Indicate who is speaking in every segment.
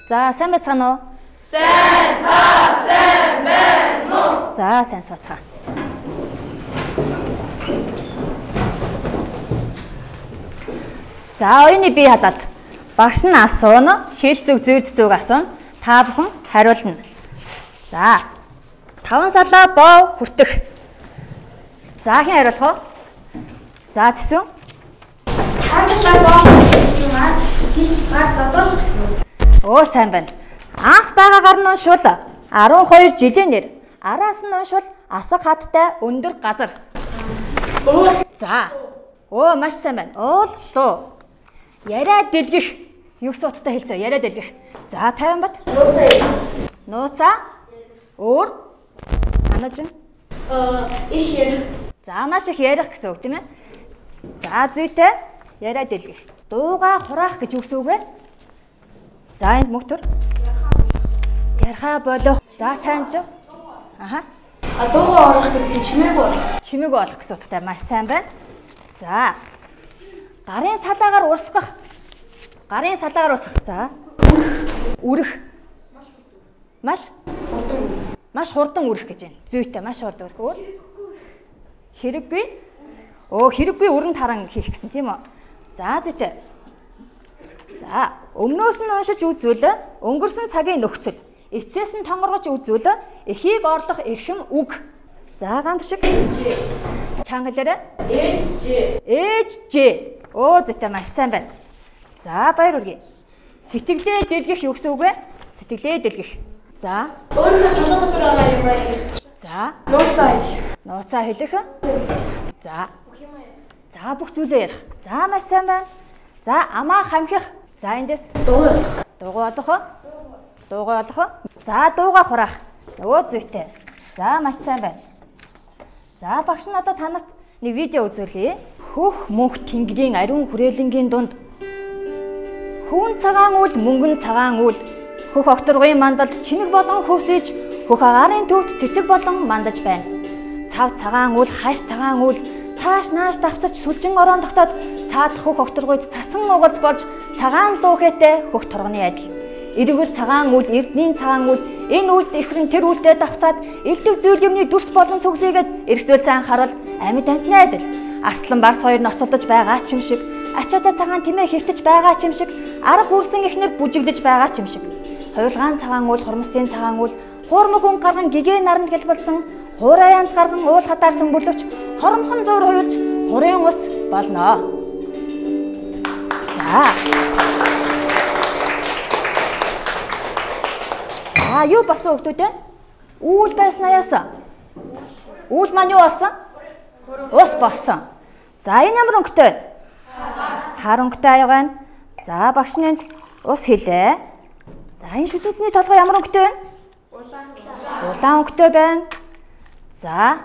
Speaker 1: За, сайн байцгаана уу?
Speaker 2: Сайн та сайн байна уу?
Speaker 1: За, сайн сууцгаа. За, оюуны бие халаад. Багш нь асууна, хэл зүг зүйр зүг асууна. Та бүхэн хариулна. За. 5 салаа боо хүртэх. За, хэн хариулах вэ? За, Тэсүн.
Speaker 3: 5 салаа боо хүртэх юм аа. Хэл гар зодоолох гэсэн.
Speaker 1: Оо, сайн байна. Анх байгаагаар нь уншвал 12 жилийн нэр. Араас нь уншвал асаг хаттай өндөр газар. За. Оо, маш сайн байна. Ууллуу. Яриа дэлгэх. Юу гэсэн утгатай хэлцээ? Яриа дэлгэх. За, 50 бат.
Speaker 3: Нууцаа.
Speaker 1: Нууцаа. Өөр. Анаж нь.
Speaker 3: Их ярих.
Speaker 1: За, маш их ярих гэсэн үг тийм ээ. За, зүйтэй. Яриа дэлгэх. Дууга хураах гэж юу гэсэн үг вэ? За, энд мөхтөр. Ярхаа болох. За, сайн ч. Аха.
Speaker 3: Дуугаа орох гэдэг нь чимээг орох.
Speaker 1: Чимээг олох гэсэн утгатай маш сайн байна. За. Гарын салаагаар урсгах. Гарын салаагаар урсгах. За. Үрэх. Маш хурдан үрэх гэж байна. Зүйтэй маш хурдан үрэх. Өөр. Хэрэггүй. Оо, хэрэггүй өрн таран хийх гэсэн тийм үү? За, зүйтэй. За, өмнөөс нь уншиж үзвэл өнгөрсөн цагийн нөхцөл. Эцээс нь тонгоргож үзвэл эхийг орлох эрхэм үг. За, ганц шиг. Чангалаарай. Ээж. Оо, зүйтэй маш сайн байна. За, баяр хүргэе. Сэтгэлээ дэлгэх юу гэсэн үг вэ? Сэтгэлээ дэлгэх. За.
Speaker 3: Өөрийнхөө толгой дотор байгаа юм аа.
Speaker 1: За.
Speaker 3: Нууцаа хэлэх.
Speaker 1: За. За, бүх зүйлээ ярих. За, маш сайн байна. За, амаа хамхих. За, эндээс дуугаа олох. За, дуугаа хураах. Өө, зүйтэй. За, маш сайн байна. За, багш нь одоо танарт нэг видео үзүүлье. Хөх мөнх тэнгэрийн ариун хүрээлэнгийн дунд хөвн цагаан үл мөнгөн цагаан үл хөх окторгын мандалд чимэг болон хөвсөж хөх агарын төвд цэцэг болон мандаж байна. Цав цагаан үл хаш цагаан үл цааш нааш давцаж сүлжин орон тогтоод цаад хөх окторгойд цасан угаз болж цагаан луухэтэй хөх торгоны адил. Эргэл цагаан үл эрдний цагаан үл энэ үлд ихрэн тэр үлдээ давцаад элдв зүйл юмны дүрс болон сүглийгээд эргцүүлсэн анхаарал амьд амтны адил. Арслан барс хоёр ноцолдож байгаа ч юм шиг, ачаатай цагаан тэмээ хэвтэж байгаа ч юм шиг, арга бүрсэн ихнэр бүжиглэж байгаа ч юм шиг. Хуйлгаан цагаан үл, хурмстын цагаан үл, хуурмаг хүн гарган гигээ наранд гэлбэлсэн, хуурай янз гарган уул хатаарсан бүлвч, хоромхон зуур хуйлж, хурын ус болно. За, юу басан хөвгтүүд вэ? Үүл байснаа яасан? Үүл маань юу болсон? Ус болсон. За, энэ ямар өнгөтэй вэ? Хар өнгөтэй аяга байна. За, багш нэнд ус хэлээ. За, энэ шүтэнцний толгой ямар өнгөтэй вэ? Улаан өнгөтэй байна. За,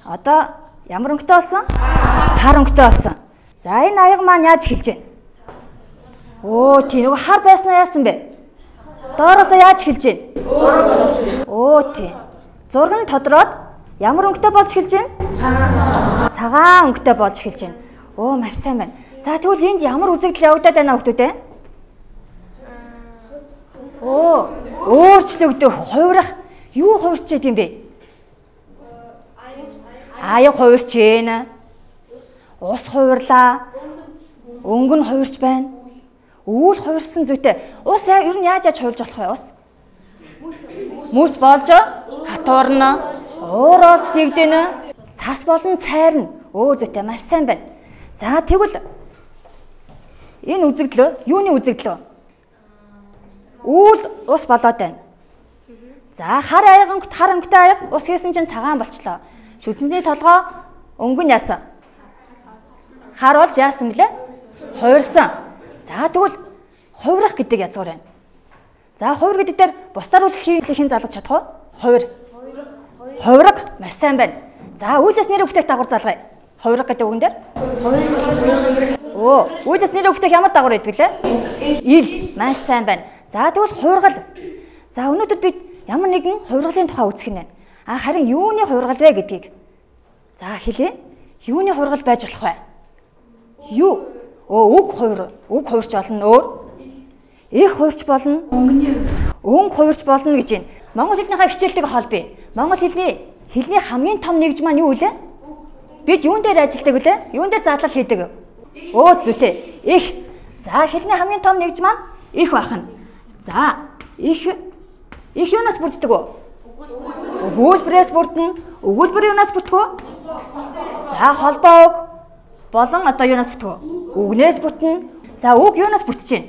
Speaker 1: одоо ямар өнгөтэй болсон? Хар өнгөтэй болсон. За, энэ аяга маань яаж хэлж байна? Оо, тий нөгөө хар байснаа яасан бэ? Доороосоо яаж хэлж байна? Оо, тий. Зураг нь тодроод ямар өнгөтэй болж хэлж байна? Цагаан өнгөтэй болж хэлж байна. Оо, маш сайн байна. За, тэгвэл энд ямар үзэгдэл явагдаад байна хөвгтүүд ээ? Оо, өөрчлөгдөх, хувирах. Юу хувирчээд юм бэ? Аяг хувирч байна. Ус хувирлаа. Өнгө нь хувирч байна. Үүл хувирсан зүйтэй. Ус ер нь яаж хувирж болох вэ? Ус? Мөс болж хатуурна. Уур олж тэгдэнэ. Цас болон цайрна. Өө, зүйтэй маш сайн байна. За, тэгвэл энэ үзэгдлөө юуны үзэгдэл вэ? Үүл ус болоод байна. За, хар өнгөтэй аяг ус хийсэн чинь цагаан болчлоо. Шүтэнцний толгой өнгө нь яасан? Хар болж яасан блэ? Хувирсан. За, тэгвэл хувирах гэдэг язгуур байна. За, хувир гэдэг дээр бусдаар үл хийхин залгаж чадах уу? Хувирах маш сайн байна. За, үйлдээс нэр өгтөх дагавар залгая. Хувирах гэдэг үгэн дээр? Оо, үйлдээс нэр өгтөх ямар дагавар байдаг лээ? Ил. Маш сайн байна. За, тэгвэл хувиргал. За, өнөөдөр бид ямар нэгэн хувиргалын тухай үзэх нь байна. Харин юуны хувиргал вэ гэдгийг. За, хэлье. Юуны хувиргал байж болох вэ? Юу? Үг хувирч олон өөр. Их хувирч болно. Өнгө хувирч болно гэж байна. Монгол хэлнийхээ хичээлтэйг холбоё. Монгол хэлний хамгийн том нэгж маань юу вэ? Бид юун дээр ажилладаг вэ? Юун дээр задлал хийдэг? Зүйтэй. Их. За хэлний хамгийн том нэгж маань их бахна. За их юунаас бүрддэг вэ? Өгүүлбэрээс бүрдэн. Өгүүлбэр юунаас бүтэх вэ? За холбоо үг болон одоо юунаас бүтэх вэ? Үгнээс бүтнэ. За үг юунаас бүтэж байна?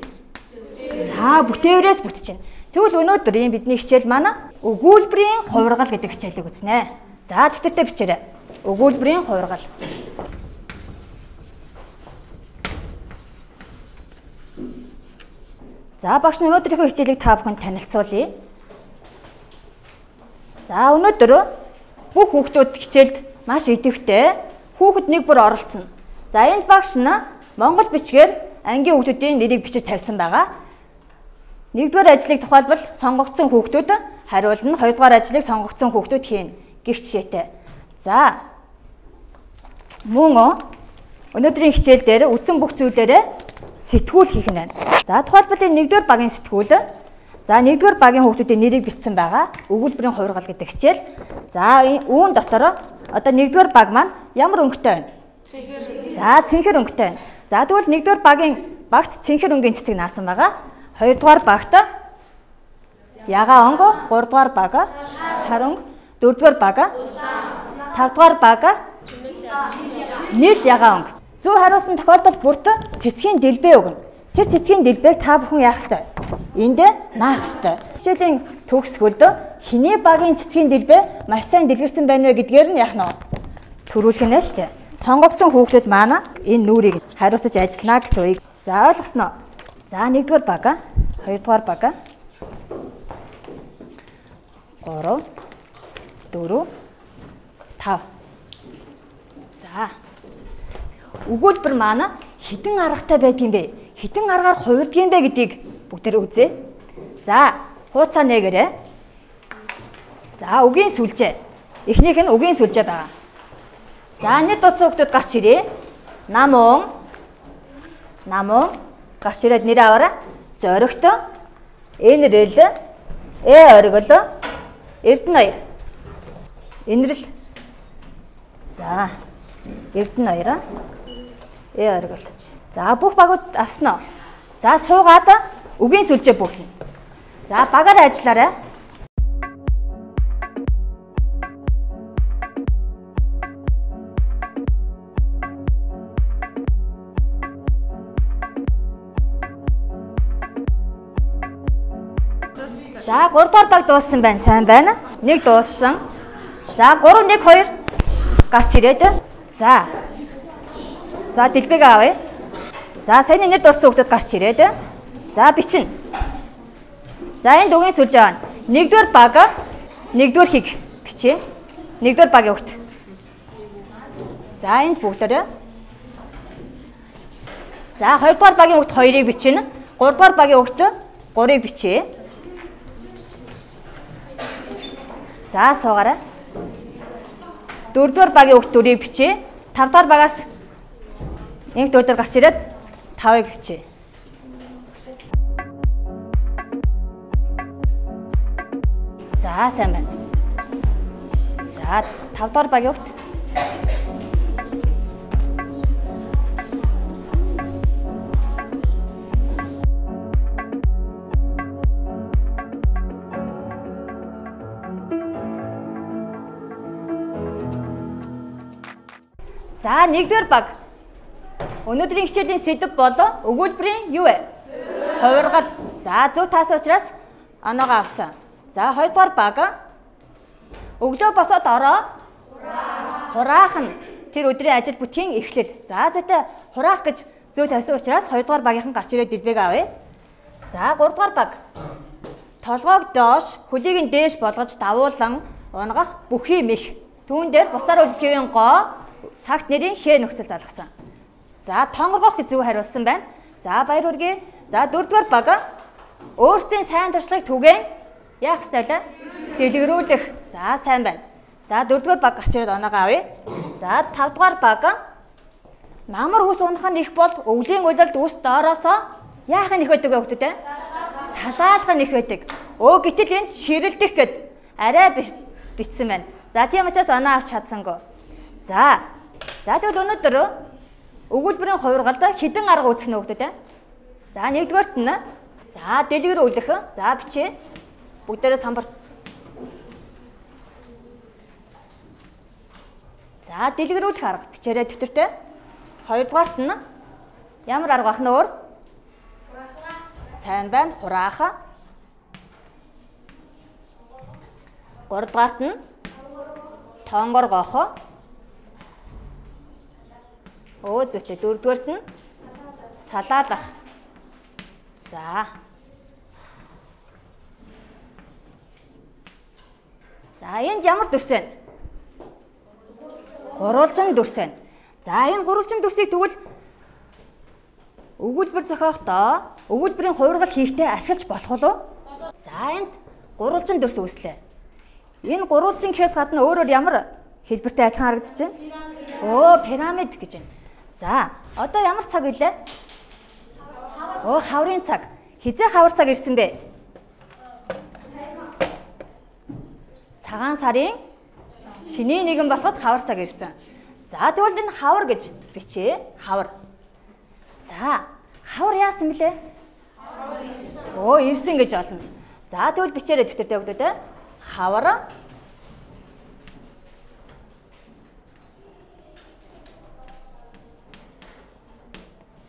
Speaker 1: За бүтээврээс бүтэж байна. Тэгвэл өнөөдрийн бидний хичээл маань өгүүлбэрийн хувиргал гэдэг хичээлийг үзнэ. За төвтэй бичээрэй. Өгүүлбэрийн хувиргал. За багш өнөөдрийнхөө хичээлийг та бүхэнд танилцуулъя. За өнөөдөр бүх хүүхдүүд хичээлд маш идэвхтэй. Хүүхэд нэг бүр оролцсон. За энд багш нь монгол бичгээр ангийн хүүхдүүдийн нэрийг бичиж тавьсан байгаа. Нэгдүгээр ажлыг тухайлбал сонгогдсон хүүхдүүд хариулна, хоёрдугаар ажлыг сонгогдсон хүүхдүүд хийнэ гэх жишээтэй. За мөн өнөөдрийн хичээл дээр үтсэн бүх зүйлээрээ сэтгүүл хийх нь байна. За тухайлбал энэ нэгдүгээр багийн сэтгүүл. За нэгдүгээр багийн хүүхдүүдийн нэрийг бичсэн байгаа. Өгүүлбэрийн хувиргал гэдэг хичээл. За үүн дотор одоо нэгдүгээр баг маань ямар өнгөтэй байна? За цэнхэр өнгөтэй байна. За тэгвэл нэгдүгээр багт цэнхэр өнгийн цэцэг наасан байгаа. Хоёрдугаар багт ягаан өнгө, гуравдугаар баг шар өнгө, дөрөвдүгээр баг тавдугаар баг нийл ягаан өнгө. Зөв хариулсан тохиолдолд бүрт цэцгийн дэлбээ өгнө. Тэр цэцгийн дэлбээг та бүхэн яах ёстой? Энд наах ёстой. Хичээлийн төгсгөлд хиний багийн цэцгийн дэлбээ маш сайн дэлгэрсэн байна вэ гэдгээр нь яах нь төрүүлэх нь шүү дээ. Сонгогдсон хүүхдүүд маань энэ нүрийг хариуцаж ажиллана гэсэн үг. За ойлгосноо. За нэгдүгээр баг, хоёрдугаар баг 3 4 5. За өгүүлбэр маань хэдэн аргатай байдгийн бэ? Хэдэн аргаар хувирдгийн бэ гэдгийг бүгдээр үзье. За хуудасаа нээгээрэй. За үгийн сүлжээ. Эхнийх нь үгийн сүлжээ байгаа. За нэг дуцсан хүүхдүүд гарч ирээ. Намун гарч ирээд нэр аваарай. Зоригт, энэрэл, оргил, эрдэнэ 2. Энэрэл. За эрдэнэ 2, оргил. За бүх багууд авснаа. За суугаад үгийн сүлжээ бүглэнэ. За багаараа ажиллаарай. За 3 дугаар баг дууссан байна. Сайн байна. Нэг дууссан. За 3 1 2 гарч ирээд. За дэлбэг авъя. За саяны нэр дууссан хүүхдүүд гарч ирээд. За бичнэ. За энд үгийн сүлжээ байна. Нэгдүгээр баг, нэгдүгээр хийг бичье. Нэгдүгээр багийн хүүхд. За энд бүгдээрээ. За хоёрдугаар багийн хүүхд 2-ыг бичнэ. Гуравдугаар багийн хүүхд 3-ыг бичье. За суугаарай. Дөрөвдүгээр багийн хүүхд 4-ыг бичье. Тавдугаар багаас нэг дөрөвдөр гарч ирээд 5-ыг бичье. За сайн байна. За 5 дугаар багийн хүүхд. За 1-р баг. Өнөөдрийн хичээлийн сэдэв бол өгүүлбэрийн юу вэ? Хувиргал. За зөв таасан учраас оноогоо авсан. За 2-р баг. Өглөө босоод ороо. Хураах нь тэр өдрийн ажил бүтгийн эхлэл. За зөте хураах гэж зөв тавьсан учраас 2-р багийнхан гарч ирээд дэлбэг авъя. За 3-р баг. Толгойг доош, хөлийг нь дээш болгож давуулан унгах бүхий мэх. Түүн дээр бусдаар үлдэхин гоо цагт нэрийн х нөхцөл залгасан. За тонгоргох гэж зөв хариулсан байна. За баяр хүргэе. За 4-р баг. Өөрсдийн сайн туршлагыг түгээн яах ёстой вэ? Дэлгэрүүлэх. За сайн байна. За 4-р баг гарч ирээд оноогоо авъя. За 5-р баг. Намар ус унах нь их бол өвлийн улиралд ус доороосоо яах нь их байдаг вэ хүүхдүүд? салаалга нэх байдаг. Гэтэл энд ширэлдэх гэд арай бичсэн байна. За тийм учраас оноо авч чадсангүй. За тэгвэл өнөөдөр өгүүлбэрийн хувиргалд хэдэн арга үүсгэх нь хөгдөд. За нэгдүгээрт нь за дэлгэр үлэх. За бичээ. Бүгдээрээ самбарт. За дэлгэрүүлэх арга бичээрэй дэвтэртээ. Хоёрдугаарт нь ямар арга бах нь өөр? Сайн байна, хураах. Гуравдугаарт нь тонгор гоох. Зүйтэй. Дөрөвдүгээрт нь салаалах. За энд ямар дүрс вэ? Гурвалжин дүрс байна. За энэ гурвалжин дүрсийг тэгвэл өгүүлбэр зохиохдоо өгүүлбэрийн хувиргал хийхдээ ашиглаж болох уу? За энд гурвалжин дүрс үүслээ. Энэ гурвалжин гэхээс гадна өөрөөр ямар хэлбэртэй адилхан харагдаж байна? Пирамид гэж байна. За одоо ямар цаг илээ? Хаврын цаг. Хизээ хавар цаг ирсэн бэ? Цагаан сарын шинийн нэгэн болоход хавар цаг ирсэн. За тэгвэл энэ хавар гэж бичээ. Хавар. За хавар яасан бэлээ? Ирсэн гэж олно. За тэгвэл бичээрэй дэвтэртээ өгдөө. Хавар.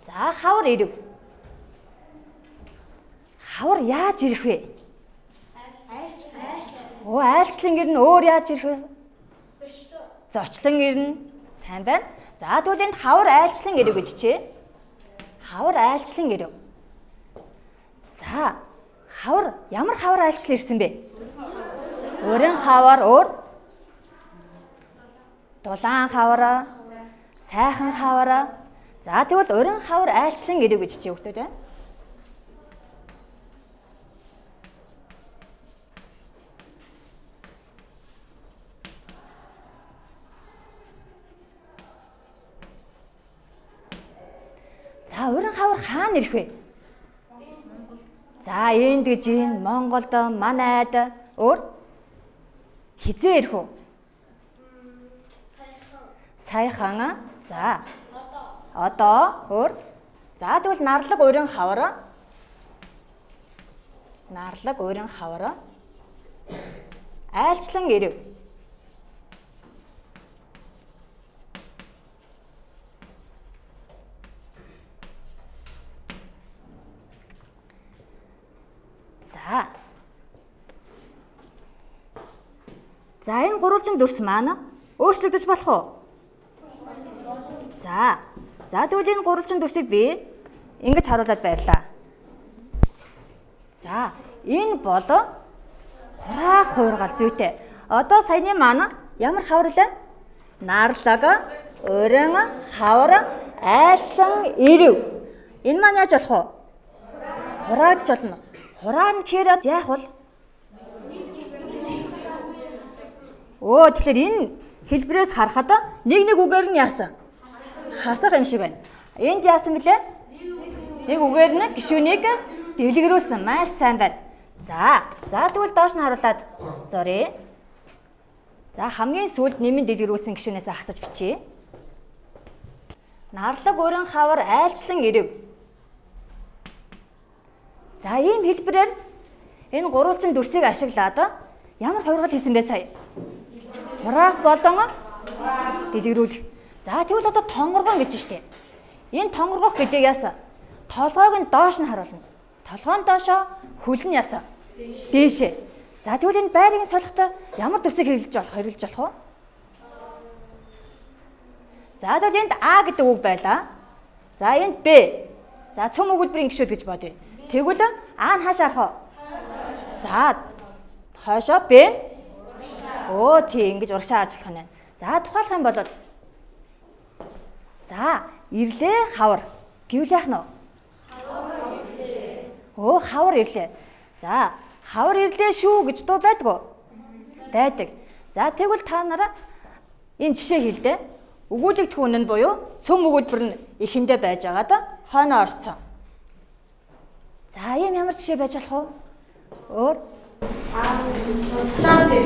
Speaker 1: За хавар ирэв. Хавар яаж ирэх вэ? Айлчлан ирнэ. Өөр яаж ирэх вэ? Зочлон ирнэ. Сайн байна. За тэгвэл энд хавар айлчлан ирэв гэж чий. Хавар айлчлан ирэв. За хавар ямар хавар айлчлан ирсэн бэ? Өрөн хавар өөр. Дулаан хавар, сайхан хавар. За тэгвэл өрөн хавар айлчлан ирэв гэж чий хөлтөө тэ. За өрөн хавар хаана ирэх вэ? За энд гэж энэ Монголд манайд өөр хизээ ирэх үү? Сайхан. За одоо өөр. За тэгвэл нарлаг өрөн хавар. Нарлаг өрөн хавар. Айлчлан ирэв. За энэ гурвалжин дүрс маань өөрчлөгдөж болох уу? За тэгвэл энэ гурвалжин дүрсийг би ингэж харуулад байлаа. За энэ бол хураах хувиргал зүйтэй. Одоо саяны маань ямар хавар лээ? Нарлаг, өрөн хавар, айлчлан ирэв. Энэ маань яаж болох вэ? Хураагдж болно. Хураана гэхээр яах вэ? Тэгэхээр энэ хэлбэрээс харахад нэг үгээр нь яасан? Хасах юм шиг байна. Энд яасан бэлээ? Нэг үгээр нь гишүүнийг дэлгэрүүлсэн. Маш сайн байна. За тэгвэл доош нь харуулад зорьё. За хамгийн сүүлд нэмийн дэлгэрүүлсэн гишүүнээс хасаж бичье. Нарлаг өрөн хавар айлчлан ирэв. За ийм хэлбэрээр энэ гурвалжин дүрсийг ашиглаад ямар хувиргал хийсэн бэ сая? Хураах болон дэлгэрүүлэх. За тэгвэл одоо тонгоргон гэж штэ. Энэ тонгоргох гэдэг яасан? Толгойг нь доош нь харуулна. Толгойн доошоо хөл нь яасан? Дээшээ. За тэгвэл энэ байрын солихтой ямар дүрсийг хэрэглэж болох вэ? За тэгвэл энд А гэдэг үг байлаа. За энд Б. За цөм өгүүлбэрийн гишүүд гэж бодъё. Тэгвэл А нь хаашаа арах вэ? За хойшоо Б. Тийм ингэж урагшаа харж болох нь. За тухайлах юм бол за ирлээ хавар. Гэвэл яах нь вэ? Хавар ирлээ. За хавар ирлээ шүү гэж дуу байдгүй. Байдаг. За тэгвэл та нараа энэ жишээ хэлдэ. Өгүүлэгдэх үн нь буюу цөм өгүүлбэр нь эхэндээ байж байгаад хойноо орцсон. За ийм ямар жишээ байж болох вэ? Өөр?
Speaker 3: Буцлаа тэр.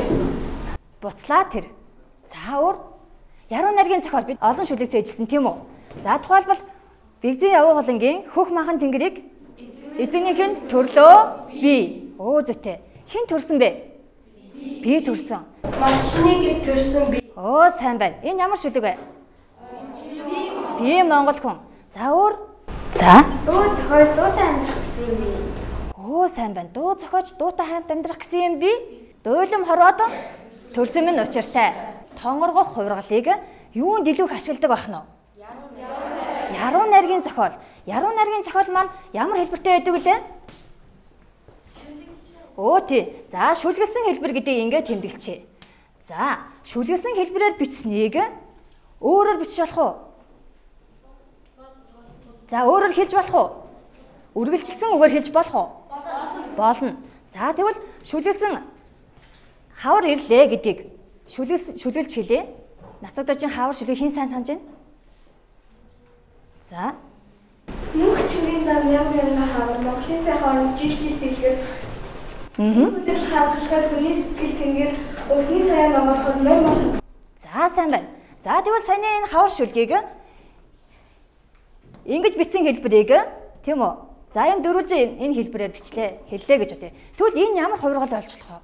Speaker 1: Буцлаа тэр. За өөр? Яруу найргийн зохиол бид олон шүлэг цээжилсэн тийм үү? За тухайлбал Бигзийн явуулангийн хөх махан тэнгэрийг эзэнийх нь төрлөө би. Зүйтэй. Хэн төрсөн бэ? Би төрсөн.
Speaker 3: Малчны гэр төрсөн би.
Speaker 1: Сайн байна. Энэ ямар шүлэг вэ? Би Монгол хүн. За өөр? За.
Speaker 3: Дуу зохиож дуутай амьдрах гэсэн юм би.
Speaker 1: Сайн байна. Дуу зохиож дуутай хамт амьдрах гэсэн юм би. Дуйлам хорвоод төрсөн минь учиртай. Тонгоргох хувиргалыг юунд илүү их ашигладаг байх нь вэ? Яруу найргийн зохиол. Яруу найргийн зохиол маань ямар хэлбэртэй байдаг вүлээ? Тий. За шүлгэлсэн хэлбэр гэдгийг ингээд тэмдэглэчээ. За шүлгэлсэн хэлбэрээр бичсэнийг өөрөөр бичих болох уу? За өөрөөр хэлж болох уу? Үргэлжилсэн үгээр хэлж болох уу? Болно. За тэгвэл шүлгэлсэн хавар ирлээ гэдгийг шүлгэлж хэлээ. Нацагдажин хавар шүлгийг хэн сайн санаж байна? За.
Speaker 3: Мөнх тэрийн дам ямар хавар Монголын сайхан орнос жил дэлгэр. Хөдөл хавхлахад хүний сэтгэл тэнгэр усны саяан амархад мөр.
Speaker 1: За сайн байна. За тэгвэл саяны энэ хавар шүлгийг ингэж бичсэн хэлбэрийг тийм үү? За юм дөрвөлж энэ хэлбэрээр бичлээ. Хэллээ гэж бодъё. Тэгвэл энэ ямар хувиргал болж болох вэ?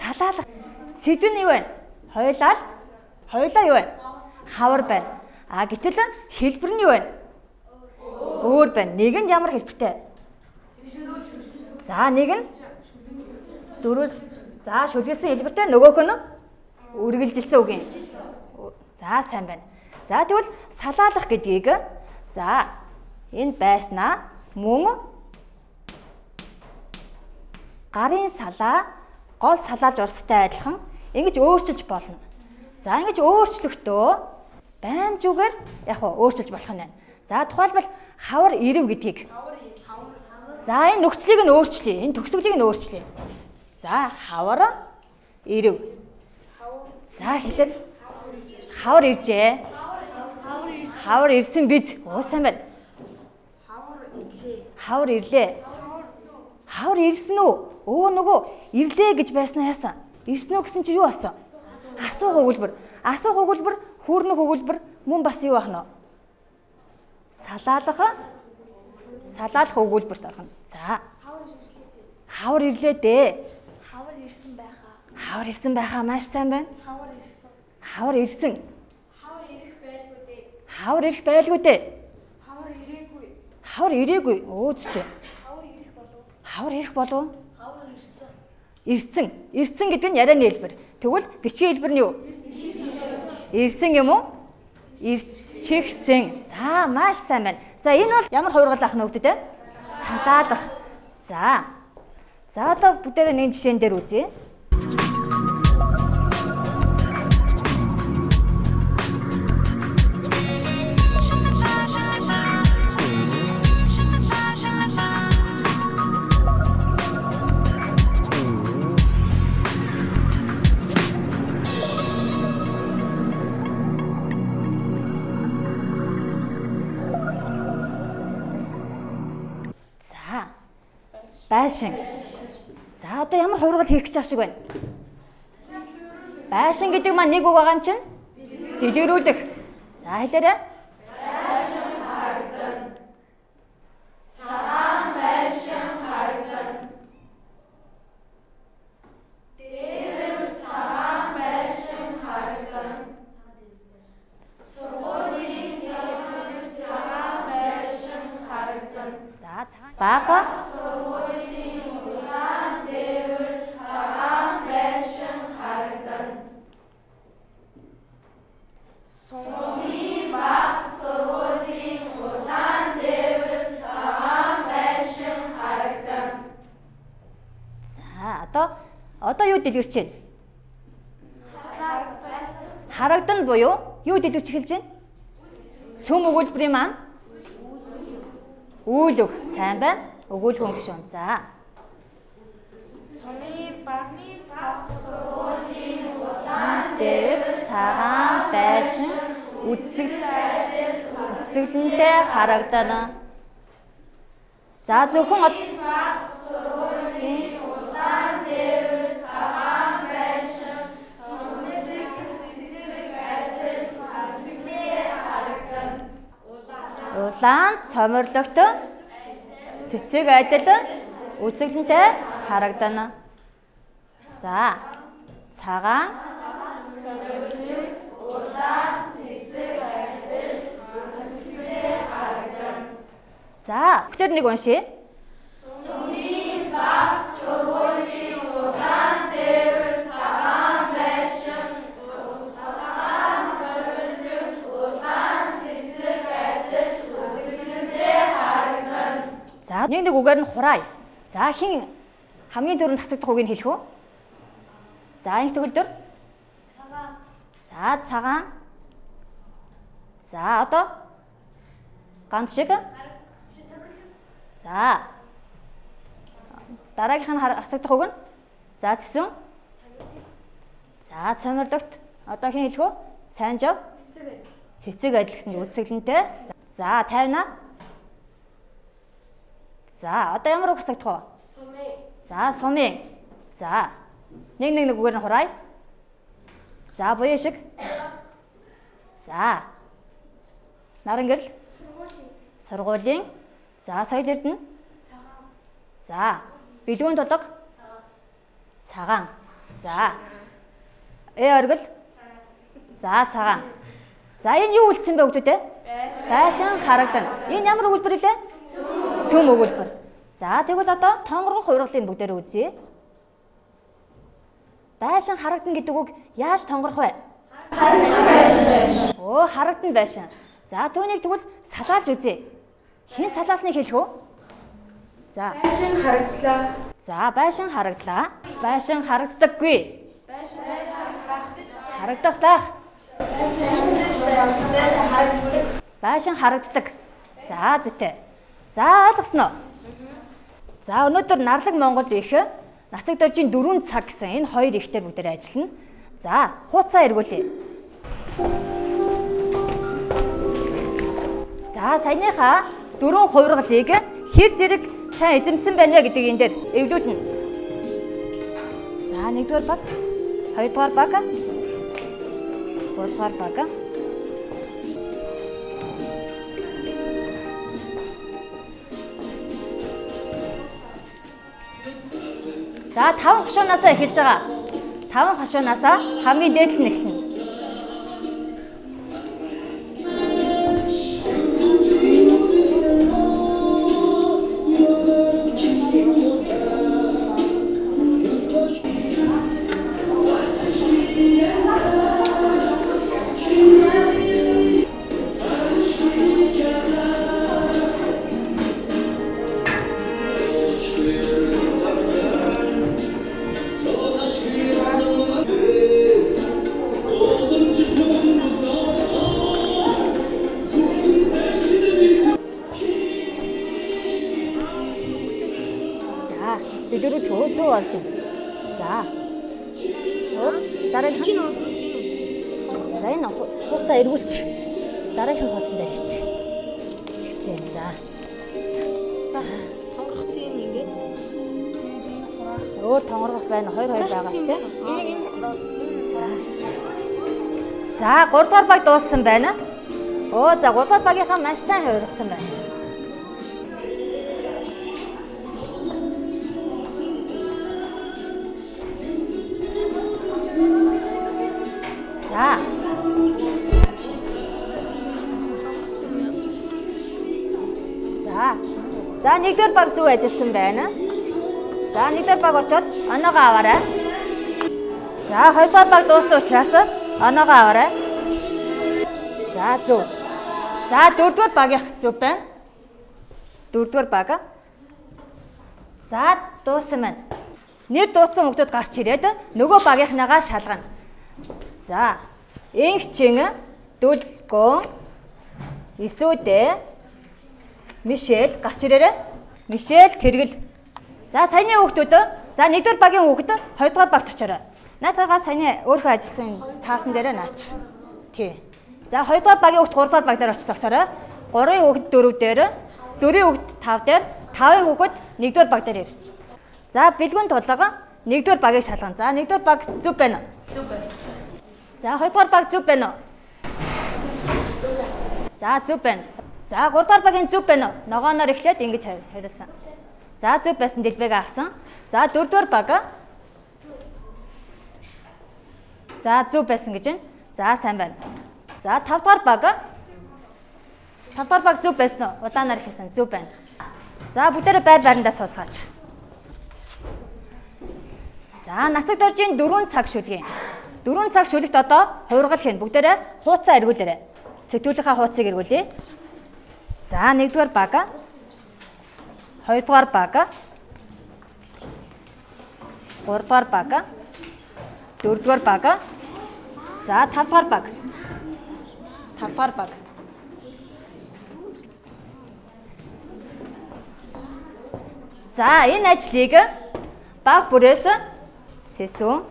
Speaker 1: Салаалах. Сэдв нь юу вэ? Хоёлаа юу вэ? Хавар байна. Гэтэл хэлбэр нь юу вэ? Өөр байна. Нэг нь ямар хэлбэртэй? За нэг нь дөрвөл. За шүлгэлсэн хэлбэртэй, нөгөөх нь үргэлжилсэн үг юм. За сайн байна. За тэгвэл салаалах гэдгийг энд байснаа мөн гарын салаа гол салаалж урстай адилхан ингэж өөрчилж болно. За ингэж өөрчлөхдөө баймжуугаар өөрчилж болох нь байна. За тухайлбал хавар ирэв гэдгийг. За энэ нөхцөлийг нь өөрчлөе. Энэ төгсгөлийг нь өөрчлөе. За хавар ирэв. За хэлээд хавар иржээ. Хавар ирсэн биз. Сайн байна. Хавар ирлээ. Хавар ирсэн үү? Нөгөө ирлээ гэж байснаа яасан? Ирсэн үү гэсэн чи юу болсон? Асуух өгүүлбэр. Асуух өгүүлбэр, хүүрнэх өгүүлбэр мөн бас юу ах нь? Салаалах өгүүлбэрт орно. За. Хавар ирлээ дээ.
Speaker 3: Хавар ирсэн байхаа.
Speaker 1: Хавар ирсэн байхаа маш сайн байна. Хавар ирсэн.
Speaker 3: Хавар ирэх байлгүй дээ.
Speaker 1: Хавар ирэх байлгүй дээ.
Speaker 3: Хавар ирээгүй.
Speaker 1: Хавар ирээгүй. Зүйтэй.
Speaker 3: Хавар ирэх болов.
Speaker 1: Хавар ирэх болов.
Speaker 3: Хавар ирсэн.
Speaker 1: Ирсэн гэдэг нь ярианы хэлбэр. Тэгвэл бичгийн хэлбэр нь юу? Ирсэн юм уу? Ирчихсэн. За маш сайн байна. За энэ бол ямар хувиргал ах нөхдөд те? Салаалах. За одоо бүгдээрээ нэг жишээн дээр үзье. Байшин. За одоо ямар хувиргал хийх гэж шиг байна? Байшин гэдэг маань нэг үг байгаа юм чинь? Дэлгэрүүлэх. За хэлээрэй.
Speaker 2: Байшин харагдан. Цагаан байшин харагдан. Дээр цагаан байшин харагдан. Сургуулийн цагаан байшин харагдан.
Speaker 1: За бага. Одоо юу дэлгэрч байна? Харагдан буюу юу дэлгэрч эхэлж байна? Цөм өгүүлбэрийн маань үйл үг. Сайн байна. Өгүүлбэр гişүн. За. Дээр цагаан байшин үзэсгэлэнтэй харагдана. За зөвхөн
Speaker 2: сургуулийн улаан дээвэр цагаан байшин цэцэг адил хасагдaltaй харагдана.
Speaker 1: улаан цоморлогт цэцэг адил үзэсгэлэнтэй харагдана. За цагаан
Speaker 2: улаан цэцэг адил хасагдaltaй харагдана.
Speaker 1: За бүгд нэг уншия.
Speaker 2: Сүмийн баг сургуулийн улаан дээвэр цагаан байшин цагаан цоморлог улаан цэцэг адил үзэсгэлэнтэй харагдана.
Speaker 1: За нэг үгээр нь хураая. За хин хамгийн түрүүнд хасагдах үгийг хэлэх үү? За энэ төгөлдөр.
Speaker 3: Цагаан.
Speaker 1: За цагаан. За одоо ганц шиг. За дараагийнх нь хасагдах үг нь. За цэсэн. За цоморлогт одоо хин хэлэх үү? Сайн жав. Цэцэг адил гэсэн чинь үзэсгэлэнтэй. За 50. За одоо ямар үг хасагдах вэ?
Speaker 3: Сумын.
Speaker 1: За сумын. За нэг үгээр нь хураая. За буяа шиг. За наран гэрэл. Сургуулийн. За соёл эрдэнэ. За бэлгүүн тулга. Цагаан. За оргил. За цагаан. За энэ юу үлдсэн бэ хүүхдүүд ээ? Байшин харагдана. Энэ ямар өгүүлбэр вэ? Цөм өгүүлбэр. За тэгвэл одоо тонгоргох ургалын бүгдээр үзье. Байшин харагдана гэдэг үг яаж тонгорох вэ? Харагдана байшин. За түүнийг тэгвэл салаалж үзье. Хэн салаасныг хэлэх үү? За
Speaker 3: Байшин харагдлаа.
Speaker 1: За байшин харагдлаа. Байшин харагддаггүй. Харагдах байх. Байшин харагддаг. За зүйтэй. За ойлгосноо. За өнөөдөр Нарлаг Монгол их Нацаг дожийн 4 цаг гэсэн энэ хоёр ихтэй бүгдээр ажиллана. За хууцаа эргүүлье. За саяныхаа 4 хувиргалыг хэр зэрэг сайн эзэмсэн байна вэ гэдгийг энэ дээр эвлүүлнэ. За 1-р баг, 2-р баг, 3-р баг. За 5 хошуунаасаа эхэлж байгаа. 5 хошуунаасаа хамгийн дээдлэл нь эхэлнэ. Бидэрүүл зөө болж байна. За. Дараагийн чинь За энэ хууцаа эргүүлчих. Дараагийн хууцсан дээр хийчих. Тийм за.
Speaker 3: Тонгорцын ингээд
Speaker 1: Өөр тонгорох байна. 2 байгаа шүү дээ. За 3 дугаар баг дууссан байна. За 3 дугаар багийнхаа маш сайн хувиргасан байна. За 1-р баг зөв ажилласан байна. За 1-р баг очоод оноогоо аваарай. За 2-р баг дууссан учраас оноогоо аваарай. За зөв. За 4-р багийнх зөв байна. 4-р баг. За дууссан байна. Нэр дууцсан хүмүүсд гарч ирээд нөгөө багийнхнаагаа шалгана. За Инхчин, Дүлгөн, Исүүдэ, Мишель гарч ирээрэй. Мишель Тэргэл. За саяны хүүхдүүд. За 1-р багийн хүүхэд 2-р багт очоорой. Наацаагаа саяны өөрөө ажилласан цаасан дээрээ наач. Тий. За 2-р багийн хүүхэд 3-р баг дээр очиж зогсоорой. 3-ын хүүхэд 4 дээр, 4-ийн хүүхэд 5 дээр, 5 хүүхэд 1-р баг дээр ирсэн. За бэлгүүн тулга 1-р багийг шалгана. За 1-р баг зүв байна уу? Зүв байна. За 2-р баг зүв байна уу? За зүв байна. За 3-р багийн зүв байна уу? Ногооноор эхлээд ингэж хариулсан. За зүв байсан дэлбэг авсан. За 4-р баг. За зүв байсан гэж байна. За сайн байна. За 5-р баг. 5-р баг зүв байсан уу? Улаанаар хийсэн зүв байна. За бүгдээрээ байр байрандаа сууцгаач. За нацаг доржийн 4 цаг шүлгийн. 4 цаг шүлэгт одоо хувиргал хийн. Бүгдээрээ хууцаа эргүүлээрэй. Сэтгүүлийнхаа хууцыг эргүүлье. За 1-р баг. 2-р баг. 3-р баг. 4-р баг. За 5-р баг. 5-р баг. За энэ ажлыг баг бүрээс цэсүүн,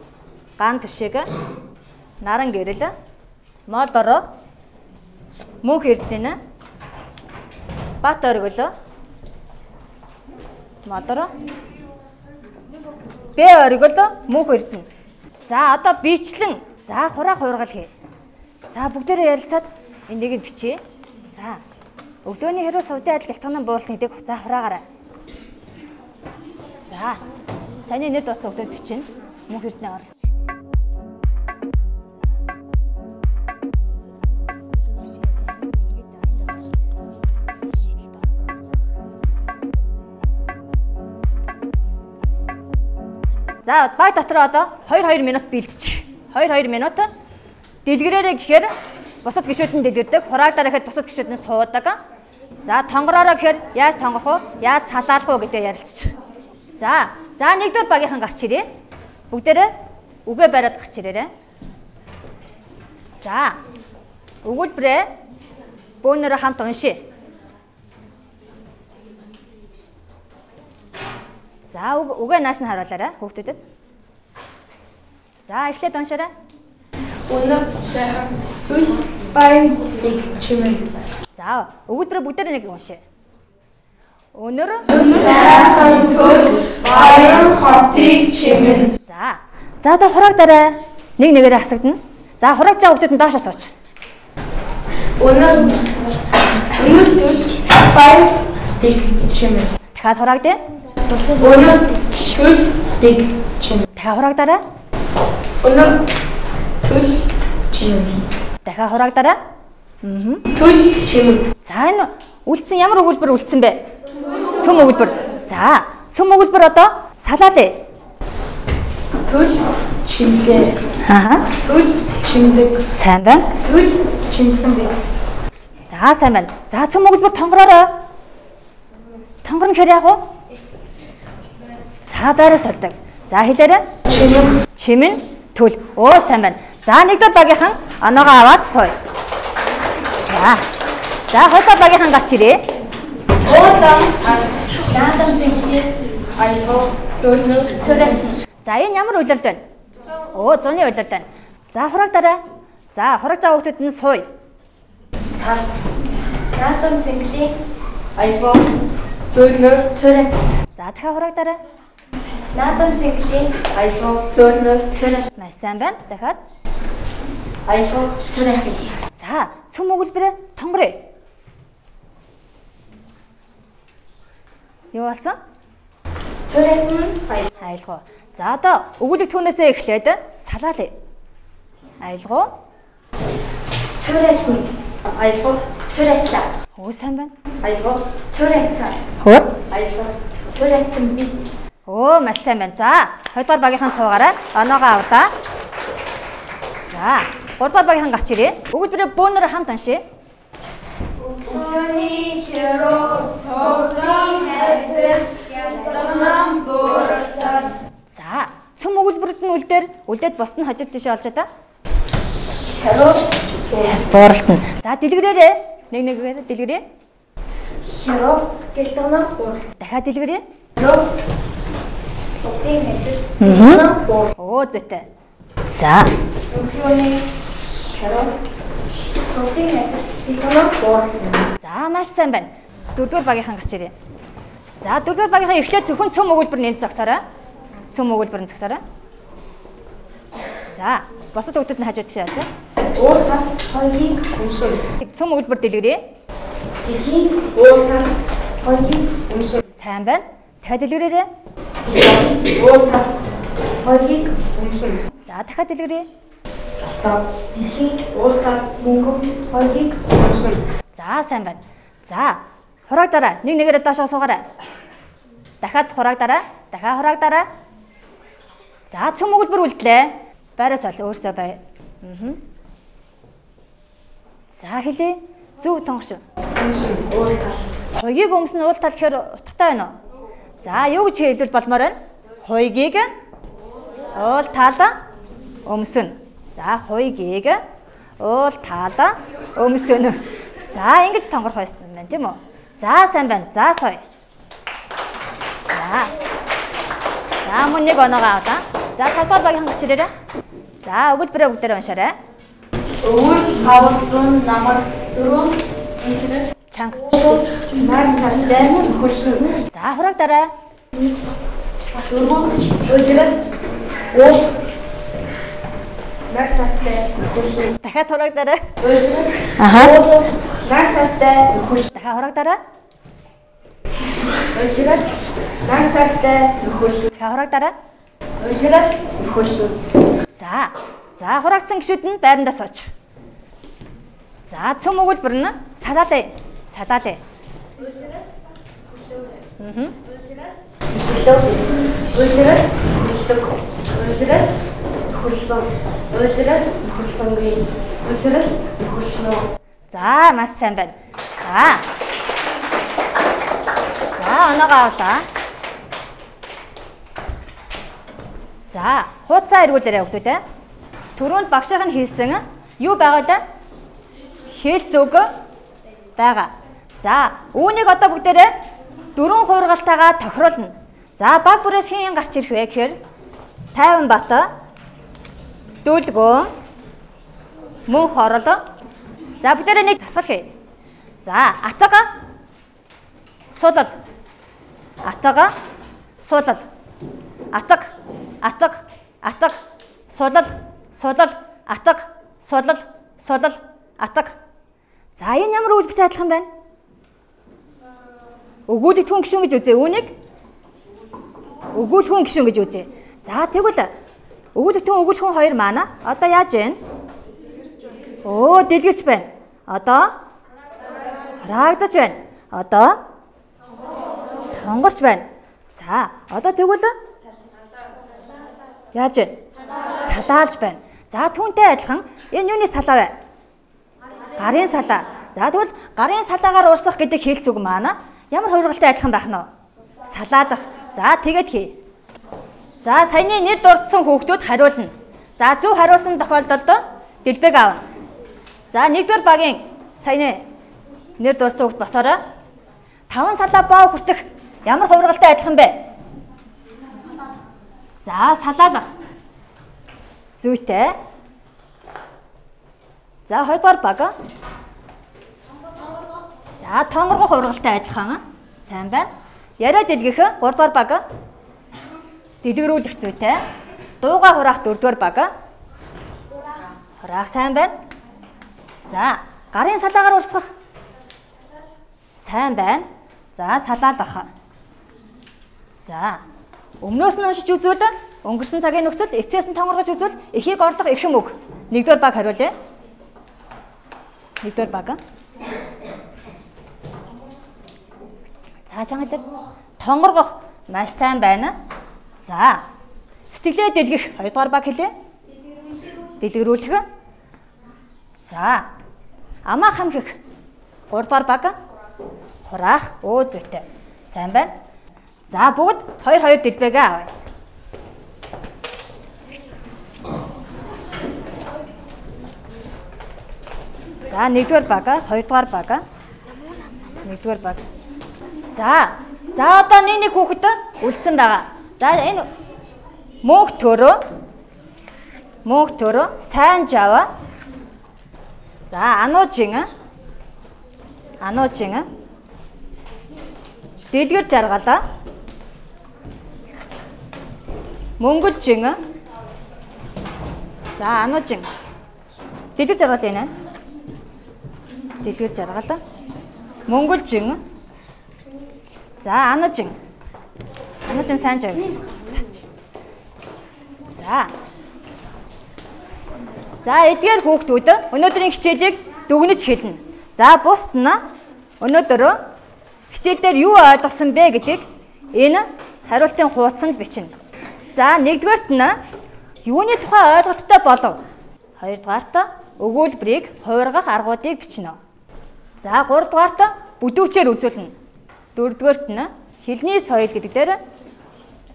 Speaker 1: ган түшиг, наран гэрэл, мол ороо, мөнх эрдэнэ, бат оргил, мол ороо, бэ оргил, мөнх эрдэнэ. За одоо бичлэн за хураах хувиргал хий. За бүгдээрээ ярилцаад энийг бичье. За өглөөний хэрүү сувдын адил гэлтгнэн буулт нэгдэг за хураагаарай. За саний нэр дууц өгдөө бичнэ. Мөнх эрдэнэ ор. За баг дотор одоо 2 минут бэлдчих. 2 минут дэлгэрээрээ гэхээр бусад гишүүдэн дэлгэрдэг, хураагдаараа гэхэд бусад гишүүд нь суудаг. За тонгороороо гэхээр яаж тонгох вэ? Яаж салаалах вэ гэдээ ярилцчих. За 1-р багийнхан гарч ирээ. Бүгдээрээ үгээ бариад гарч ирээрэй. За өгүүлбэрээ бөөнөрөө хамт уншия. За үгээ нааш нь харуулаарай хүүхдүүдэд. За эхлээд уншаарай.
Speaker 3: Өнөр сайхан хөл баян дэг чимээ.
Speaker 1: За өгүүлбэрээ бүгдээрээ нэг уншия. Өнөр
Speaker 2: сайхан хөл баян хотыг чимэн.
Speaker 1: За одоо хураагдараа нэг нэгээрээ хасагдана. За хураагч байгаа хүүхдүүд нь доошоо сууч.
Speaker 3: Өнөр хөл баян дэг чимээ.
Speaker 1: Дахиад хураагдъя.
Speaker 3: Өнөр хөл дэг чимээ.
Speaker 1: Дахиад хураагдараа.
Speaker 3: Өнөр хөл чимээ.
Speaker 1: Дахиад хураагдараа.
Speaker 3: Хөл чимээ.
Speaker 1: За энэ үлдсэн ямар өгүүлбэр үлдсэн бэ? Цөм өгүүлбэр. За цөм өгүүлбэр одоо салаалъя.
Speaker 3: Хөл чимлээ. Хөл чимдэг.
Speaker 1: Сайн байна.
Speaker 3: Хөл чимсэн бэ.
Speaker 1: За сайн байна. За цөм өгүүлбэр тонгороорой. Тонгор нь хэр яах вэ? За байраа сольдог. За хэлээрэй.
Speaker 3: Чимэн.
Speaker 1: Чимэн төл. Оо сайн байна. За 1-р багийнхан оноогоо аваад сууя. За 2-р багийнхан гарч ирээ.
Speaker 3: Наадам зинхий айхоо төлнө цорэ.
Speaker 1: За энэ ямар үйлрэл байна? Оо зуны үйлрэл байна. За хураагдараа. За хураагч байгаа хүүхдүүд нь сууя.
Speaker 3: Наадам зинхий айхоо төлнө цорэ.
Speaker 1: За дахиад хураагдараа.
Speaker 3: Наадам зинхий айхоо төлнө цорэ.
Speaker 1: Маш сайн байна. Дахиад.
Speaker 3: Айхоо цорэ.
Speaker 1: За цөм өгүүлбэрээ тонгорё. Юу болсон?
Speaker 3: Цорэтэн
Speaker 1: Айлгуу. За одоо өгүүлэг түүнээсээ эхлээд салаалъя. Айлгуу.
Speaker 3: цорэтэн айхоо цорэтла.
Speaker 1: Оо сайн байна.
Speaker 3: Айхоо цорэтса.
Speaker 1: Хөө.
Speaker 3: Айхоо цорэтэн бит.
Speaker 1: Оо маш сайн байна. За 2-р багийнхан суугаарай. Оноогоо авдаа. За 3-р багийнхан гарч ирээ. Өгүүлбэрээ бөөнөрөө хамт уншия.
Speaker 2: Өглөөний хэрүү сувдын адил гэлтгнэн буултад.
Speaker 1: За цөм өгүүлбэрүүд нь үлдээд босд нь хажууд тийшээ олж та.
Speaker 3: Хэрүү
Speaker 1: Бууралтна. За дэлгэрээрээ. Нэг нэгээр дэлгэрээ.
Speaker 3: хэрүү гэлтгнэн буурал.
Speaker 1: Дахиад дэлгэрээ.
Speaker 3: Хэрүү сувдын адил гэлтгнэн буурал.
Speaker 1: Оо зүйтэй. За
Speaker 3: Өглөөний хэрүү сувдын адил гэлтгнэн буурал.
Speaker 1: за маш сайн байна. 4-р багийнхан гарч ирээ. За дөрөвдүгээр багийнхаа эхлээд зөвхөн цөм өгүүлбэр нэнд загсаарай. Цөм өгүүлбэр загсаарай. За босод өгдөд нь хажууд шааж.
Speaker 2: Уул тал хоёрыг өмсөн.
Speaker 1: Цөм өгүүлбэр дэлгэрээ.
Speaker 2: Дэлхийн уул тал хоёрыг өмсөн.
Speaker 1: Сайн байна. Дахиад дэлгэрээрэй.
Speaker 2: Уул тал хоёрыг өмсөн.
Speaker 1: За дахиад дэлгэрээ.
Speaker 2: Дэлхийн уул тал мөнгө хоёрыг өмсөн.
Speaker 1: За сайн байна. За хураагдараа нэг нэгээрээ доошоо суугаарай. Дахиад хураагдараа, дахиад хураагдараа. За цөм өгүүлбэр үлдлээ. Байраас ол өөрсөө бай. За хэлээ. Зөв тонгорч.
Speaker 2: Өмсөн уул тал.
Speaker 1: Хоёгийг өмсөн уул тал гэхээр утгатай байна уу? За юу гэж хэлбэл болмоор байна? Хоёгийг уул тал өмсөн. За хоёгийг уул тал өмсөн. За ингэж тонгорох байсан юм байна тийм үү? За сайн байна. За сая. За мөн нэг оноогоо авлаа. За талбай багийн гарч ирээрэй. За өгүүлбэрээ бүгдээрээ уншаарай.
Speaker 2: Өвөл 500 намар 4 инхрэс
Speaker 1: Чанга.
Speaker 2: ус нар сартай хөршин.
Speaker 1: За хураагдараа.
Speaker 2: 4 өлөрөд уул нар сартай хөршин.
Speaker 1: Дахиад хураагдараа.
Speaker 2: Өлөрөд ус нар сартай хөршин.
Speaker 1: Дахиад хураагдараа.
Speaker 2: Өлөрөд нар сартай хөршин.
Speaker 1: Дахиад хураагдараа.
Speaker 2: Өлөрөд хөршин.
Speaker 1: За хураагдсан гişүүд нь байрандаа сууч. За цөм өгүүлбэр нь салаалаа. Салаалаа.
Speaker 2: Өлөрөд хөрсдөг. Өлөрөд хөрсөн. Өлөрөд хөрсөнгүй. Өлөрөд хөрснөө.
Speaker 1: За маш сайн байна. За оноогоо авлаа. За хуудасаа эргүүлээрэй хүүхдүүд. Түрүүнд багшийнх нь хэлсэн юу байгаа вэ? Хэлц үг байгаа. За үүнийг одоо бүгдээрээ 4 хуургалтайгаа тохируулна. За баг бүрээс хэн гарч ирэх вэ гэхээр Тайванбат, Дүүлгөө, Мөн хорол. За бүгдээрээ нэг тасгал хий. За Атга, Сулал. Атга, Сулал. Атга, Сулал. Сулал, атга, сулал, сулал, атга. За энэ ямар үйлдэлтэй адилхан байна? Өгүүлэгдэхүүн гишүүн гэж үзье. Үүнийг өгүүлэхүүн гишүүн гэж үзье. За тэгвэл өгүүлэгдэхүүн өгүүлэхүүн хоёр маань одоо яаж байна? Дэлгэрч байна. Одоо хураагдаж байна. Одоо тонгорч байна. За одоо тэгвэл яаж байна? Салаалж байна. За түүнтэй адилхан энэ юуны салаа вэ? Гарын салаа. За тэгвэл гарын салаагаар урсгах гэдэг хэлц үг маань ямар хуургалтай адилхан байх нь вэ? Салаадах. За тэгээд хий. За саяны нэр дурдсан хүүхдүүд хариулна. За зөв хариулсан тохиолдолд дэлбэг аавна. За нэгдүгээр багийн саяны нэр дурдсан хүүхд босоорой. 5 салаа боо хүртэх ямар хуургалтай адилхан бэ? За салаалах. Зүйтэй. За хоёрдугаар баг. За тонгоргох ургалтай адилхан. Сайн байна. Яриа дэлгэх 3-дугаар баг. Дэлгэрүүлэх зүйтэй. Дууга хураах 4-дугаар баг. Хураах сайн байна. За гарын салаагаар урсгах. Сайн байна. За салаалах. За өмнөөс нь уншиж үзвэл өнгөрсөн цагийн нөхцөл эцээс нь тонгоргож үзвэл эхийг орлох эрхэм үг. 1-р баг хариулъя. 1-р баг. За чанга дээр тонгоргох маш сайн байна. За сэтгэлээ дэлгэх 2-р баг хэлье. Дэлгэрүүлэх. За амаа хамхих 3-р баг. Хураах зүйтэй. Сайн байна. За бүгд 2-2 дэлбэгээ авъя. За 1-р баг, 2-р баг. 1-р баг. За одоо нэг хүүхэд үлдсэн байгаа. За энэ мөнх төрөө, сайн жава. За ануужин. Дэлгэр жаргалаа. Монголчин. За ануужин. Дэлгэр жаргал энэ. Дэлгэр жаргалаа. Монголчин. За ануужин. Ануужин сайн жав. За. За эдгээр хүүхдүүд өнөөдрийн хичээлийг дүгнэж хэлнэ. За бусд нь өнөөдөр хичээл дээр юу ойлгосон бэ гэдгийг энэ хариултын хуудсанд бичнэ. За нэгдүгээрт нь юуны тухай ойлголттой болов? Хоёрдугаарт өгүүлбэрийг хувиргах аргуудыг бичнэ. За гуравдугаарт бүдүүчээр үзүүлнэ. Дөрөвдүгээрт нь хэлний соёл гэдэг дээр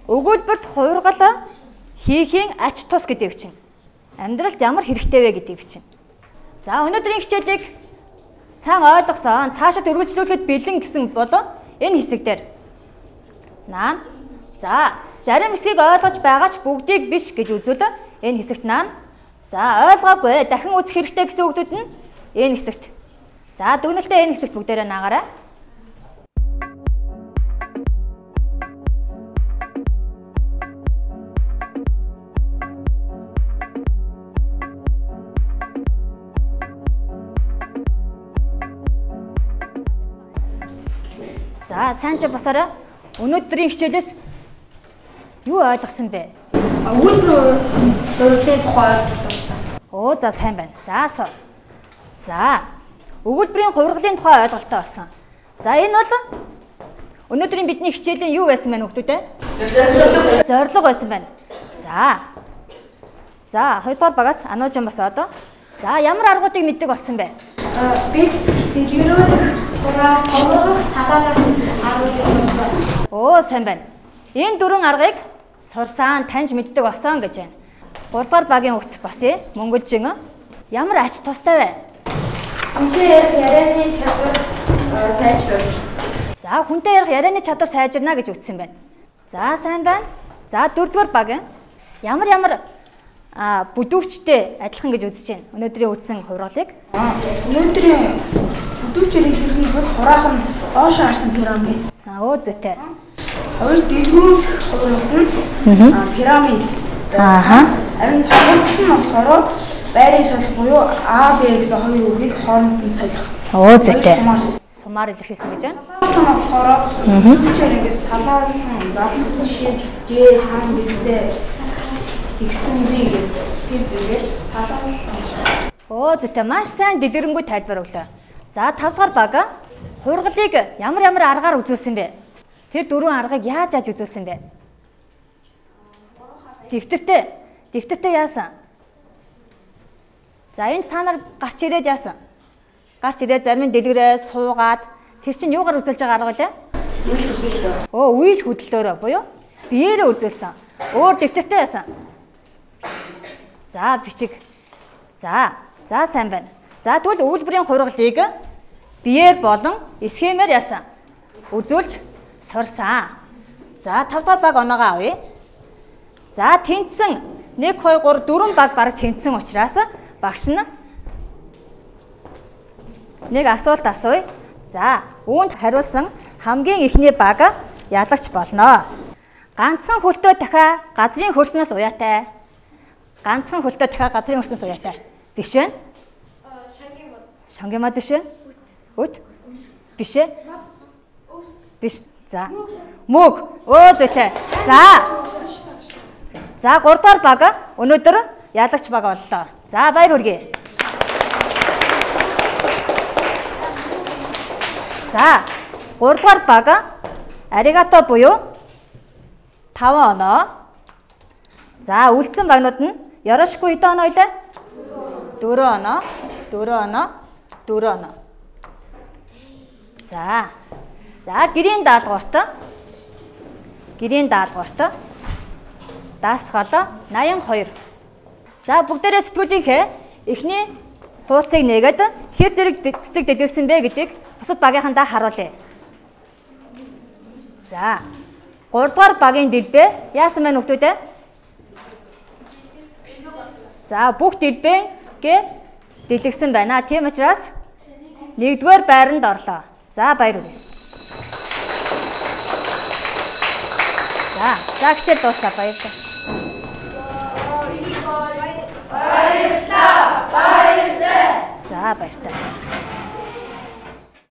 Speaker 1: өгүүлбэрт хувиргал хийхийн ач тус гэдгийг бичнэ. Амьдралд ямар хэрэгтэй вэ гэдгийг бичнэ. За өнөөдрийн хичээлийг сайн ойлгосон, цаашаа өргөжлүүлэхэд бэлэн гэсэн бол энэ хэсэг дээр наан. За зарим хэсгийг ойлгож байгаа ч бүгдийг биш гэж үзвэл энэ хэсэгт наан. За ойлгоогүй дахин үзэх хэрэгтэй гэсэн үгдүүд нь энэ хэсэгт. За дүгнэлтээ энэ хэсэгт бүгдээрээ наагаарай. За сайн ч босороо өнөөдрийн хичээлээс юу ойлгосон бэ?
Speaker 2: Өгүүлбэр урлагийн тухай ойлгосон.
Speaker 1: Оо за сайн байна. За өгүүлбэрийн хувиргалын тухай ойлголттой болсон. За энэ бол өнөөдрийн бидний хичээлийн юу байсан бэ хүүхдүүд ээ? Зорилго байсан байна. За хоёрдугаар багаас ануужин босоод. За ямар аргуудыг мэддэг болсон бэ?
Speaker 2: Бид дэлгэрүүд хувиргах салаалах аргуудыг сурсан.
Speaker 1: Оо сайн байна. Энэ дөрвөн аргыг сурсан, таньж мэддэг болсон гэж байна. 3 дугаар багийн хүүхд босъё. Монголчин ямар ач тустай вэ?
Speaker 2: Хүнтэй ярих ярианы чадвар сайжруулна.
Speaker 1: За хүнтэй ярих ярианы чадвар сайжирна гэж үздсэн байна. За сайн байна. За 4 дугаар баг ямар бүдүүчтэй адилхан гэж үзэж байна. Өнөөдрийн үздсэн хувиргалыг.
Speaker 2: Өнөөдрийн бүдүүчээр илэрхийлбэл хураахан доош харсан пирамид.
Speaker 1: Оо зүйтэй.
Speaker 2: Хоёр дэлгүүрх хувиргал нь пирамид. Харин тоглолт нь болохоор байрыг солих буюу А, Б гэсэн хоёр үгийг хооронд нь солих.
Speaker 1: Оо зүйтэй. Сумаар илэрхийлсэн гэж байна.
Speaker 2: Салаалсан болохоор бүдүүчээр ингэж салаалсан залан жишээ Ж сан гэстэй тэгсэн би гэдэг зүгээр салаалсан.
Speaker 1: Оо зүйтэй маш сайн дэлгэрэнгүй тайлбар өглөө. За 5 дугаар баг хувиргалыг ямар аргаар үзүүлсэн бэ? Тэр дөрвөн аргыг яаж үзүүлсэн бэ? Дэвтэртээ яасан? За энд та нар гарч ирээд яасан? Гарч ирээд зарим нь дэлгэрээ суугаад тэр чинь юугаар үзүүлж байгаа арга вэ? Оо үйл хөдлөлөөрөө буюу биеэрээ үзүүлсэн. Өөр дэвтэртээ яасан? За бичиг. За сайн байна. За тэгвэл өгүүлбэрийн хувиргалыг биеэр болон схемээр яасан? Үзүүлж сурсан. За 5 дугаар баг оноогоо авъя. За тэнцсэн 1 2 3 4 баг бараг тэнцсэн учраас багш нь нэг асуулт асууя. За үүнд хариулсан хамгийн ихний баг ялагч болно. Ганцхан хөлтөө дахиа газрын хөрснөөс уяатай. Ганцхан хөлтөө дахиа газрын хөрснөөс уяатай. Биш ээ? Шангийн мод биш ээ? Үт? Биш ээ? Биш. За. Мөг. Оо зүйтэй. За 3 дугаар баг өнөөдөр ялагч баг боллоо. За баяр хүргэе. За 3 дугаар баг аригато буюу 5 оноо. За үлдсэн багнууд нь Ярошку хэдэн оноо илээ? 4 оноо. 4 оноо. 4 оноо. За гэрийн даалгаварт даасгал 82. За бүгдээрээ сэтгүүлийнхээ эхний хуудсыг нээгээд хэр зэрэг цэцэг дэлгэрсэн бэ гэдгийг бусад багийнхандаа харуулъя. За 3 дугаар багийн дэлбээ яасан байна хүүхдүүд ээ? За бүх дэлбээгээ дэлгэрсэн байна. Тийм учраас 1-р байранд орлоо. За баяр хүргэе. За хичээл дуслаа баярлалаа. За баярлалаа.